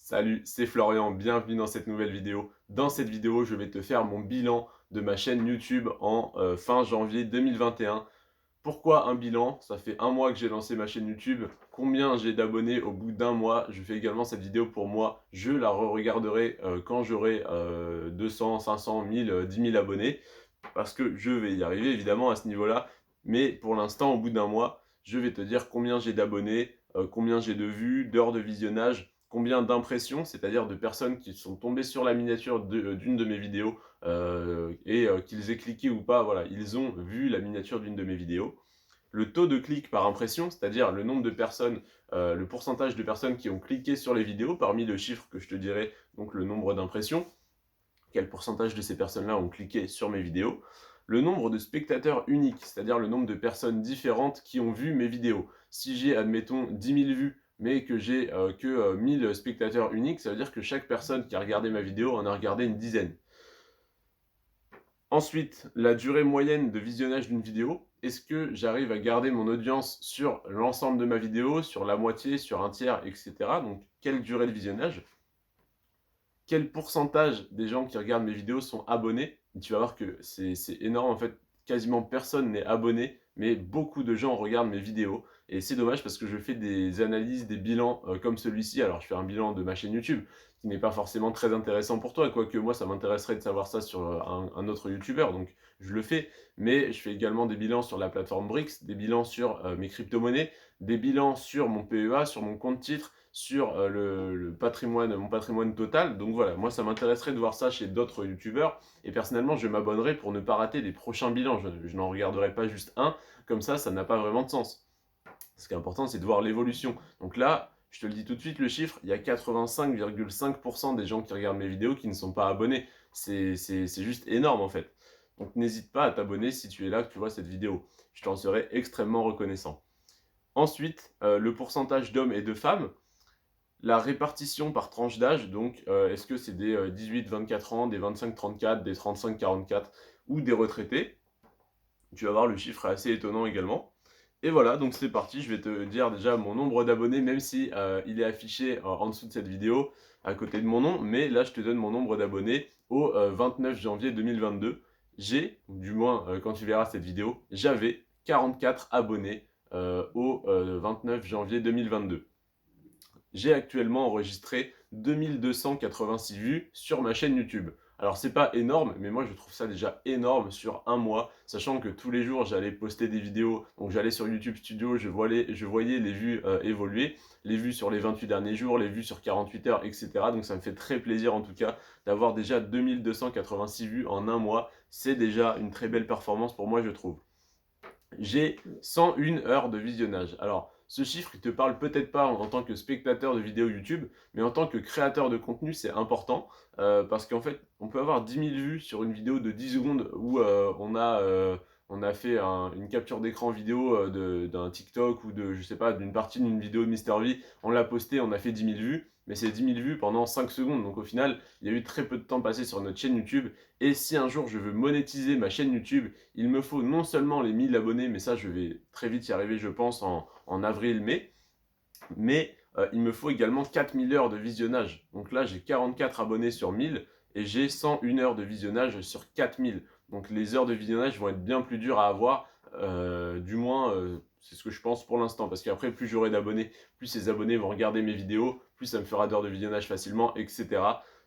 Salut, c'est Florian, bienvenue dans cette nouvelle vidéo. Dans cette vidéo, je vais te faire mon bilan de ma chaîne YouTube en fin janvier 2021. Pourquoi un bilan? Ça fait un mois que j'ai lancé ma chaîne YouTube. Combien j'ai d'abonnés au bout d'un mois? Je fais également cette vidéo pour moi. Je la re-regarderai quand j'aurai 200, 500, 1000, 10 000 abonnés. Parce que je vais y arriver évidemment à ce niveau-là. Mais pour l'instant, au bout d'un mois, je vais te dire combien j'ai d'abonnés, combien j'ai de vues, d'heures de visionnage, combien d'impressions, c'est-à-dire de personnes qui sont tombées sur la miniature d'une de mes vidéos qu'ils aient cliqué ou pas, voilà, ils ont vu la miniature d'une de mes vidéos. Le taux de clic par impression, c'est-à-dire le nombre de personnes, le pourcentage de personnes qui ont cliqué sur les vidéos parmi le chiffre que je te dirai, donc le nombre d'impressions, quel pourcentage de ces personnes-là ont cliqué sur mes vidéos, le nombre de spectateurs uniques, c'est-à-dire le nombre de personnes différentes qui ont vu mes vidéos. Si j'ai, admettons, 10 000 vues, mais que j'ai que 1000 spectateurs uniques, ça veut dire que chaque personne qui a regardé ma vidéo en a regardé une dizaine. Ensuite, la durée moyenne de visionnage d'une vidéo. Est-ce que j'arrive à garder mon audience sur l'ensemble de ma vidéo, sur la moitié, sur un tiers, etc. Donc, quelle durée de visionnage? Quel pourcentage des gens qui regardent mes vidéos sont abonnés? Tu vas voir que c'est énorme, en fait, quasiment personne n'est abonné, mais beaucoup de gens regardent mes vidéos et c'est dommage parce que je fais des analyses, des bilans, comme celui-ci. Alors je fais un bilan de ma chaîne YouTube qui n'est pas forcément très intéressant pour toi, quoique moi ça m'intéresserait de savoir ça sur, un autre youtubeur, donc je le fais. Mais je fais également des bilans sur la plateforme Brix, des bilans sur, mes crypto-monnaies, des bilans sur mon PEA, sur mon compte titre, sur le patrimoine, mon patrimoine total. Donc voilà, moi ça m'intéresserait de voir ça chez d'autres youtubeurs. Et personnellement, je m'abonnerai pour ne pas rater les prochains bilans. Je n'en regarderai pas juste un, comme ça n'a pas vraiment de sens. Ce qui est important, c'est de voir l'évolution. Donc là, je te le dis tout de suite, le chiffre, il y a 85,5% des gens qui regardent mes vidéos qui ne sont pas abonnés. C'est juste énorme en fait. Donc n'hésite pas à t'abonner si tu es là, que tu vois cette vidéo. Je t'en serai extrêmement reconnaissant. Ensuite, le pourcentage d'hommes et de femmes. La répartition par tranche d'âge, donc est-ce que c'est des 18-24 ans, des 25-34, des 35-44 ou des retraités? Tu vas voir, le chiffre est assez étonnant également. Et voilà, donc c'est parti, je vais te dire déjà mon nombre d'abonnés, même si il est affiché en dessous de cette vidéo, à côté de mon nom, mais là je te donne mon nombre d'abonnés au 29 janvier 2022. J'ai, du moins quand tu verras cette vidéo, j'avais 44 abonnés au 29 janvier 2022. J'ai actuellement enregistré 2286 vues sur ma chaîne YouTube. Alors c'est pas énorme, mais moi je trouve ça déjà énorme sur un mois, sachant que tous les jours j'allais poster des vidéos, donc j'allais sur YouTube Studio, je voyais les vues évoluer, les vues sur les 28 derniers jours, les vues sur 48 heures, etc. Donc ça me fait très plaisir en tout cas d'avoir déjà 2286 vues en un mois, c'est déjà une très belle performance pour moi je trouve. J'ai 101 heures de visionnage. Alors, ce chiffre, il te parle peut-être pas en tant que spectateur de vidéos YouTube, mais en tant que créateur de contenu, c'est important, parce qu'en fait, on peut avoir 10 000 vues sur une vidéo de 10 secondes où on a fait une capture d'écran vidéo d'un TikTok ou de, je sais pas, d'une partie d'une vidéo de MrV, on l'a posté, on a fait 10 000 vues, mais c'est 10 000 vues pendant 5 secondes. Donc au final, il y a eu très peu de temps passé sur notre chaîne YouTube. Et si un jour je veux monétiser ma chaîne YouTube, il me faut non seulement les 1000 abonnés, mais ça je vais très vite y arriver je pense en avril-mai, mais il me faut également 4000 heures de visionnage. Donc là j'ai 44 abonnés sur 1000 et j'ai 101 heures de visionnage sur 4000. Donc les heures de visionnage vont être bien plus dures à avoir, du moins c'est ce que je pense pour l'instant, parce qu'après plus j'aurai d'abonnés, plus ces abonnés vont regarder mes vidéos, plus ça me fera d'heures de visionnage facilement, etc.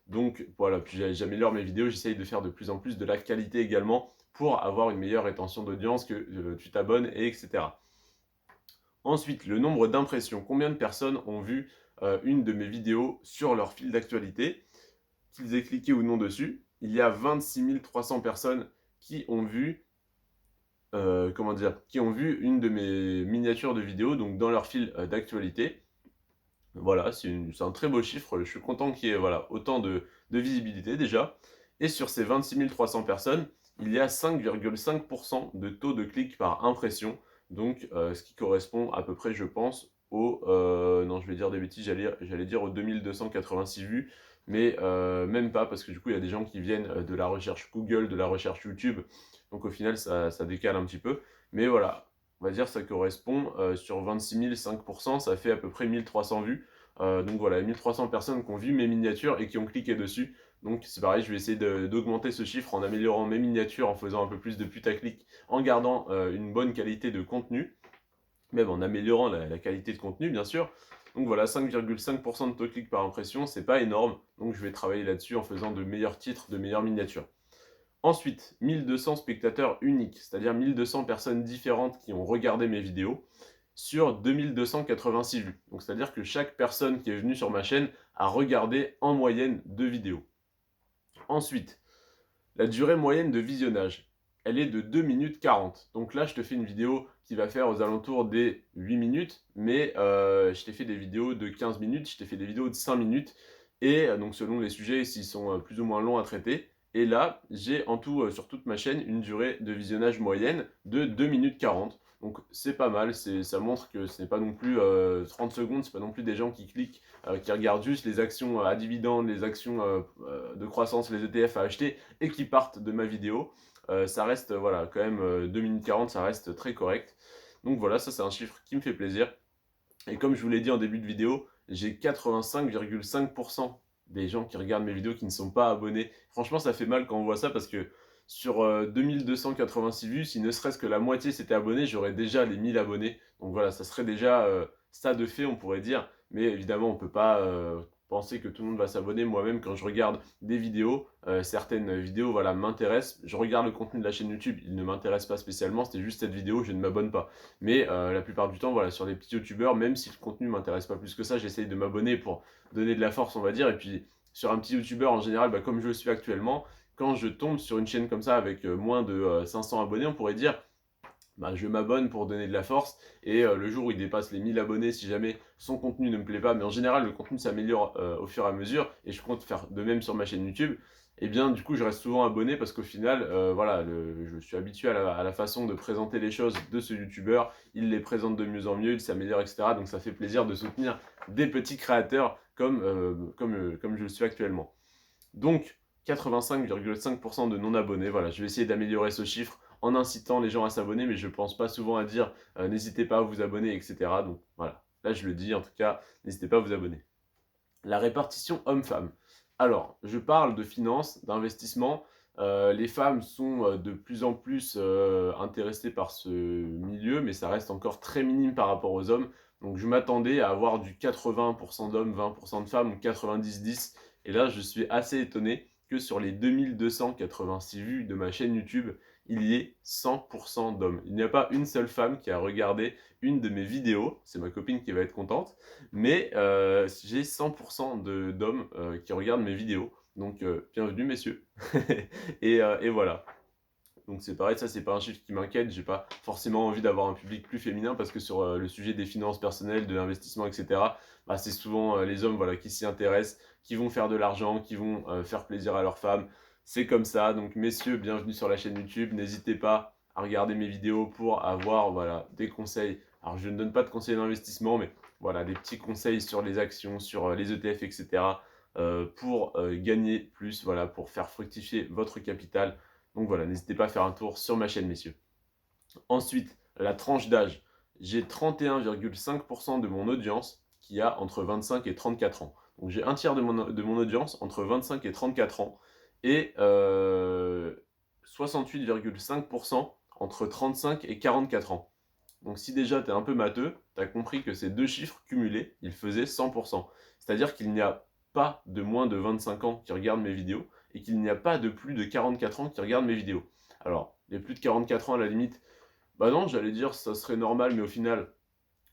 Donc voilà, puis j'améliore mes vidéos, j'essaye de faire de plus en plus de la qualité également pour avoir une meilleure rétention d'audience, que tu t'abonnes, et etc. Ensuite, le nombre d'impressions. Combien de personnes ont vu une de mes vidéos sur leur fil d'actualité, qu'ils aient cliqué ou non dessus? Il y a 26 300 personnes qui ont vu, qui ont vu une de mes miniatures de vidéos, donc dans leur fil d'actualité. Voilà, c'est un très beau chiffre, je suis content qu'il y ait voilà, autant de visibilité déjà. Et sur ces 26 300 personnes, il y a 5,5% de taux de clic par impression, donc ce qui correspond à peu près, je pense, au... non, je vais dire des bêtises, j'allais dire aux 2286 vues, mais même pas, parce que du coup, il y a des gens qui viennent de la recherche Google, de la recherche YouTube, donc au final, ça décale un petit peu. Mais voilà, on va dire que ça correspond sur 26 000, 5%, ça fait à peu près 1300 vues. Donc voilà, 1300 personnes qui ont vu mes miniatures et qui ont cliqué dessus. Donc c'est pareil, je vais essayer d'augmenter ce chiffre en améliorant mes miniatures, en faisant un peu plus de putaclic, en gardant une bonne qualité de contenu, même en améliorant la qualité de contenu bien sûr. Donc voilà, 5,5% de taux de clic par impression, c'est pas énorme, donc je vais travailler là-dessus en faisant de meilleurs titres, de meilleures miniatures. Ensuite, 1200 spectateurs uniques, c'est-à-dire 1200 personnes différentes qui ont regardé mes vidéos sur 2286 vues. Donc c'est-à-dire que chaque personne qui est venue sur ma chaîne a regardé en moyenne 2 vidéos. Ensuite, la durée moyenne de visionnage, elle est de 2 minutes 40. Donc là, je te fais une vidéo qui va faire aux alentours des 8 minutes, mais je t'ai fait des vidéos de 15 minutes, je t'ai fait des vidéos de 5 minutes, et donc selon les sujets, s'ils sont plus ou moins longs à traiter. Et là, j'ai en tout, sur toute ma chaîne, une durée de visionnage moyenne de 2 minutes 40. Donc c'est pas mal, ça montre que ce n'est pas non plus 30 secondes, c'est pas non plus des gens qui cliquent, qui regardent juste les actions à dividendes, les actions de croissance, les ETF à acheter, et qui partent de ma vidéo. Ça reste, voilà, quand même 2 minutes 40, ça reste très correct. Donc voilà, ça c'est un chiffre qui me fait plaisir. Et comme je vous l'ai dit en début de vidéo, j'ai 85,5% des gens qui regardent mes vidéos qui ne sont pas abonnés. Franchement, ça fait mal quand on voit ça parce que sur 2286 vues, si ne serait-ce que la moitié s'était abonné, j'aurais déjà les 1000 abonnés. Donc voilà, ça serait déjà ça de fait, on pourrait dire. Mais évidemment, on ne peut pas penser que tout le monde va s'abonner. Moi-même, quand je regarde des vidéos, certaines vidéos voilà, m'intéressent. Je regarde le contenu de la chaîne YouTube, il ne m'intéresse pas spécialement. C'était juste cette vidéo, je ne m'abonne pas. Mais la plupart du temps, voilà, sur les petits youtubeurs, même si le contenu m'intéresse pas plus que ça, j'essaye de m'abonner pour donner de la force, on va dire. Et puis sur un petit youtubeur en général, bah, comme je le suis actuellement, quand je tombe sur une chaîne comme ça avec moins de 500 abonnés, on pourrait dire bah, je m'abonne pour donner de la force, et le jour où il dépasse les 1000 abonnés, si jamais son contenu ne me plaît pas, mais en général le contenu s'améliore au fur et à mesure, et je compte faire de même sur ma chaîne YouTube, et bien du coup je reste souvent abonné parce qu'au final, voilà, je suis habitué à la façon de présenter les choses de ce youtubeur, il les présente de mieux en mieux, il s'améliore, etc. Donc ça fait plaisir de soutenir des petits créateurs comme je le suis actuellement. Donc 85,5% de non-abonnés, voilà, je vais essayer d'améliorer ce chiffre en incitant les gens à s'abonner, mais je ne pense pas souvent à dire n'hésitez pas à vous abonner, etc. Donc voilà, là je le dis, en tout cas, n'hésitez pas à vous abonner. La répartition homme-femme. Alors, je parle de finances, d'investissement. Les femmes sont de plus en plus intéressées par ce milieu, mais ça reste encore très minime par rapport aux hommes. Donc je m'attendais à avoir du 80% d'hommes, 20% de femmes, ou 90-10. Et là, je suis assez étonné que sur les 2286 vues de ma chaîne YouTube, il y ait 100% d'hommes. Il n'y a pas une seule femme qui a regardé une de mes vidéos. C'est ma copine qui va être contente. Mais j'ai 100% d'hommes qui regardent mes vidéos. Donc bienvenue messieurs. Et voilà. Donc c'est pareil, ça c'est pas un chiffre qui m'inquiète, j'ai pas forcément envie d'avoir un public plus féminin parce que sur le sujet des finances personnelles, de l'investissement, etc., bah, c'est souvent les hommes voilà, qui s'y intéressent, qui vont faire de l'argent, qui vont faire plaisir à leurs femmes. C'est comme ça, donc messieurs, bienvenue sur la chaîne YouTube, n'hésitez pas à regarder mes vidéos pour avoir voilà, des conseils. Alors je ne donne pas de conseils d'investissement, mais voilà, des petits conseils sur les actions, sur les ETF, etc., pour gagner plus, voilà, pour faire fructifier votre capital. Donc voilà, n'hésitez pas à faire un tour sur ma chaîne, messieurs. Ensuite, la tranche d'âge. J'ai 31,5% de mon audience qui a entre 25 et 34 ans. Donc j'ai un tiers de mon audience entre 25 et 34 ans, et 68,5% entre 35 et 44 ans. Donc si déjà tu es un peu matheux, tu as compris que ces deux chiffres cumulés, ils faisaient 100%. C'est-à-dire qu'il n'y a pas de moins de 25 ans qui regardent mes vidéos, et qu'il n'y a pas de plus de 44 ans qui regardent mes vidéos. Alors, les plus de 44 ans à la limite, bah non, j'allais dire ça serait normal, mais au final,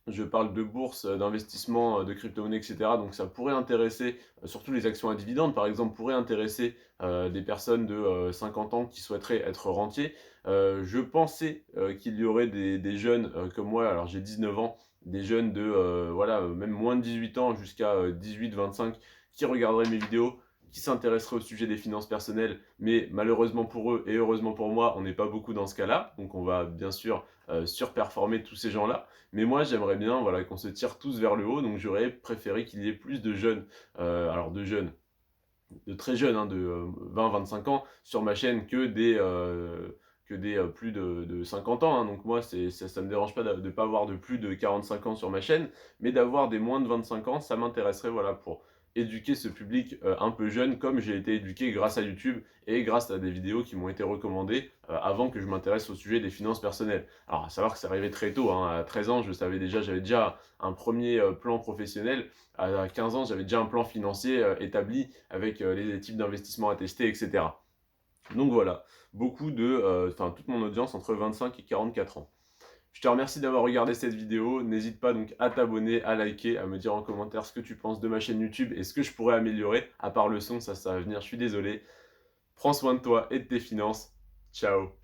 je parle de bourse, d'investissement, de crypto-monnaie, etc. Donc ça pourrait intéresser, surtout les actions à dividendes par exemple, pourraient intéresser des personnes de 50 ans qui souhaiteraient être rentiers. Je pensais qu'il y aurait des jeunes comme moi, alors j'ai 19 ans, des jeunes de voilà, même moins de 18 ans jusqu'à 18-25 qui regarderaient mes vidéos, qui s'intéresseraient au sujet des finances personnelles, mais malheureusement pour eux et heureusement pour moi, on n'est pas beaucoup dans ce cas-là, donc on va bien sûr surperformer tous ces gens-là. Mais moi, j'aimerais bien voilà, qu'on se tire tous vers le haut, donc j'aurais préféré qu'il y ait plus de jeunes, alors de jeunes, de très jeunes, hein, de 20-25 ans sur ma chaîne que que des plus de 50 ans, hein. Donc moi, ça me dérange pas de pas avoir de plus de 45 ans sur ma chaîne, mais d'avoir des moins de 25 ans, ça m'intéresserait, voilà, pour éduquer ce public un peu jeune, comme j'ai été éduqué grâce à YouTube et grâce à des vidéos qui m'ont été recommandées avant que je m'intéresse au sujet des finances personnelles. Alors, à savoir que c'est arrivé très tôt, hein. À 13 ans, j'avais déjà un premier plan professionnel. À 15 ans, j'avais déjà un plan financier établi avec les types d'investissements à tester, etc. Donc voilà, toute mon audience entre 25 et 44 ans. Je te remercie d'avoir regardé cette vidéo. N'hésite pas donc à t'abonner, à liker, à me dire en commentaire ce que tu penses de ma chaîne YouTube et ce que je pourrais améliorer. À part le son, ça va venir, je suis désolé. Prends soin de toi et de tes finances. Ciao.